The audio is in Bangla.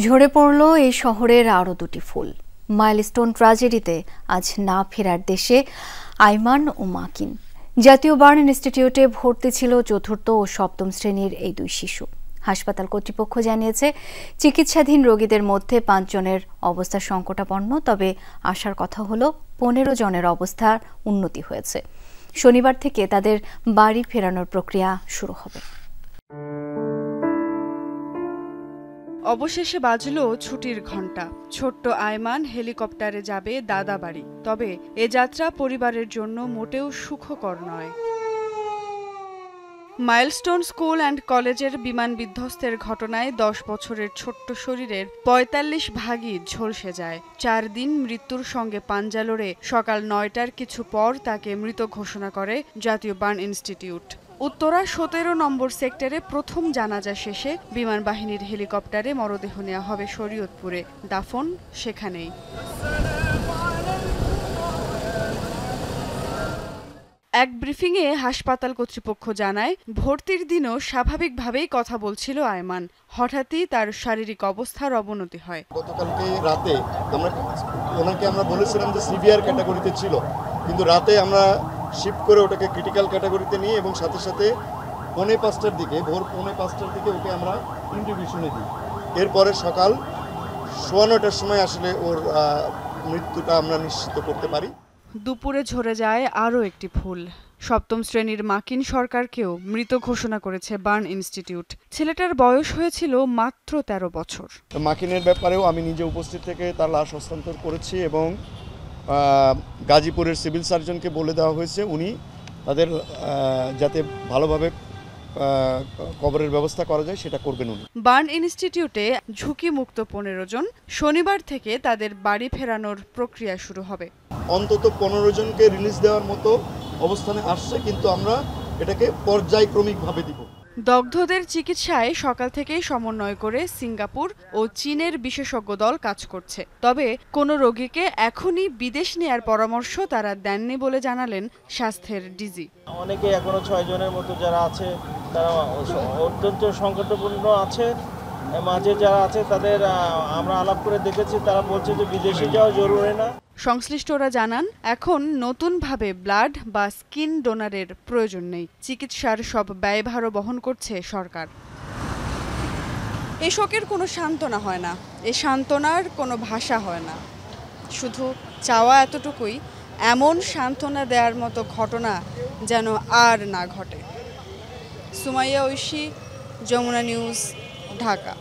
ঝরে পড়ল এই শহরের আরও দুটি ফুল। মাইলস্টোন ট্র্যাজেডিতে আজ না ফেরার দেশে আইমান ও মাকিন। জাতীয় বার্ন ইনস্টিটিউটে ভর্তি ছিল চতুর্থ ও সপ্তম শ্রেণীর এই দুই শিশু। হাসপাতাল কর্তৃপক্ষ জানিয়েছে, চিকিৎসাধীন রোগীদের মধ্যে 5 জনের অবস্থা সংকটাপন্ন, তবে আশার কথা হলো 15 জনের অবস্থার উন্নতি হয়েছে। শনিবার থেকে তাদের বাড়ি ফেরানোর প্রক্রিয়া শুরু হবে। অবশেষে বাজলো ছুটির ঘণ্টা। ছোট্ট আয়মান হেলিকপ্টারে যাবে দাদা বাড়ি। তবে এ যাত্রা পরিবারের জন্য মোটেও সুখকর নয়। মাইলস্টোন স্কুল অ্যান্ড কলেজের বিমান বিধ্বস্তের ঘটনায় 10 বছরের ছোট্ট শরীরের 45 ভাগই ঝলসে যায়। 4 দিন মৃত্যুর সঙ্গে পাঞ্জা লড়ে সকাল 9টার কিছু পর তাকে মৃত ঘোষণা করে জাতীয় বার্ন ইনস্টিটিউট। উত্তরা 17 নম্বর সেক্টরে প্রথম জানাজা শেষে বিমান বাহিনীর হেলিকপ্টারে মরদেহ নেওয়া হবে শরীয়তপুরে, দাফন সেখানেই। এক ব্রিফিংয়ে হাসপাতাল কর্তৃপক্ষ জানায়, ভর্তির দিনও স্বাভাবিকভাবেই কথা বলছিল আয়মান। হঠাৎই তার শারীরিক অবস্থার অবনতি হয়। গতকালকে রাতে ওনাকে আমরা বলেছিলাম যে সিভিয়ার ক্যাটাগরিতে ছিল, কিন্তু রাতে আমরা শিফট করে ওটাকে ক্রিটিক্যাল ক্যাটাগরিতে নিয়ে এবং সাথে সাথে ভোর 5টার দিকে ওকে আমরা ইন্টিউবেশনে দিই। এরপরে সকাল 9:15টার সময় আসলে ওর মৃত্যুটা আমরা নিশ্চিত করতে পারি। দুপুরে ঝরে যায় আরও একটি ফুল। সপ্তম শ্রেণীর মাকিন সরকারকেও মৃত ঘোষণা করেছে বার্ন ইনস্টিটিউট। ছেলেটার বয়স হয়েছিল মাত্র 13 বছর। মাকিনের ব্যাপারেও আমি নিজে উপস্থিত থেকে তার লাশ হস্তান্তর করেছি এবং গাজীপুরের সিভিল সার্জনকে বলে দেওয়া হয়েছে উনি তাদের যাতে ভালোভাবে কবরের ব্যবস্থা করা যায় সেটা করবেন উনি। বার্ন ইনস্টিটিউটে ঝুঁকিমুক্ত 15 জন। শনিবার থেকে তাদের বাড়ি ফেরানোর প্রক্রিয়া শুরু হবে। অন্তত 15 জনকে রিলিজ দেওয়ার মতো অবস্থানে আসছে, কিন্তু আমরা এটাকে পর্যায়ক্রমিকভাবে দিব। দগ্ধদের চিকিৎসায় সকাল থেকেই সমন্বয় করে সিঙ্গাপুর ও চীনের বিশেষজ্ঞ দল কাজ করছে। তবে কোনো রোগীকে এখনই বিদেশ নেয়ার পরামর্শ তারা দেননি বলে জানালেন স্বাস্থ্যের ডিজি। অনেকে এখনো 6 জনের মতো যারা আছে তারা অত্যন্ত সংকটপূর্ণ আছে। মাঝে যারা আছে তাদের আমরা আলাপ করে দেখেছি, তারা বলছে যে বিদেশে যাওয়া জরুরি না। সংশ্লিষ্টরা জানান, এখন নতুনভাবে ব্লাড বা স্কিন ডোনারের প্রয়োজন নেই। চিকিৎসার সব ব্যয়ভারও বহন করছে সরকার। এই শোকের কোনো সান্ত্বনা হয় না, এই সান্ত্বনার কোনো ভাষা হয় না। শুধু চাওয়া এতটুকুই, এমন সান্ত্বনা দেওয়ার মতো ঘটনা যেন আর না ঘটে। সুমাইয়া ঐশী, যমুনা নিউজ, ঢাকা।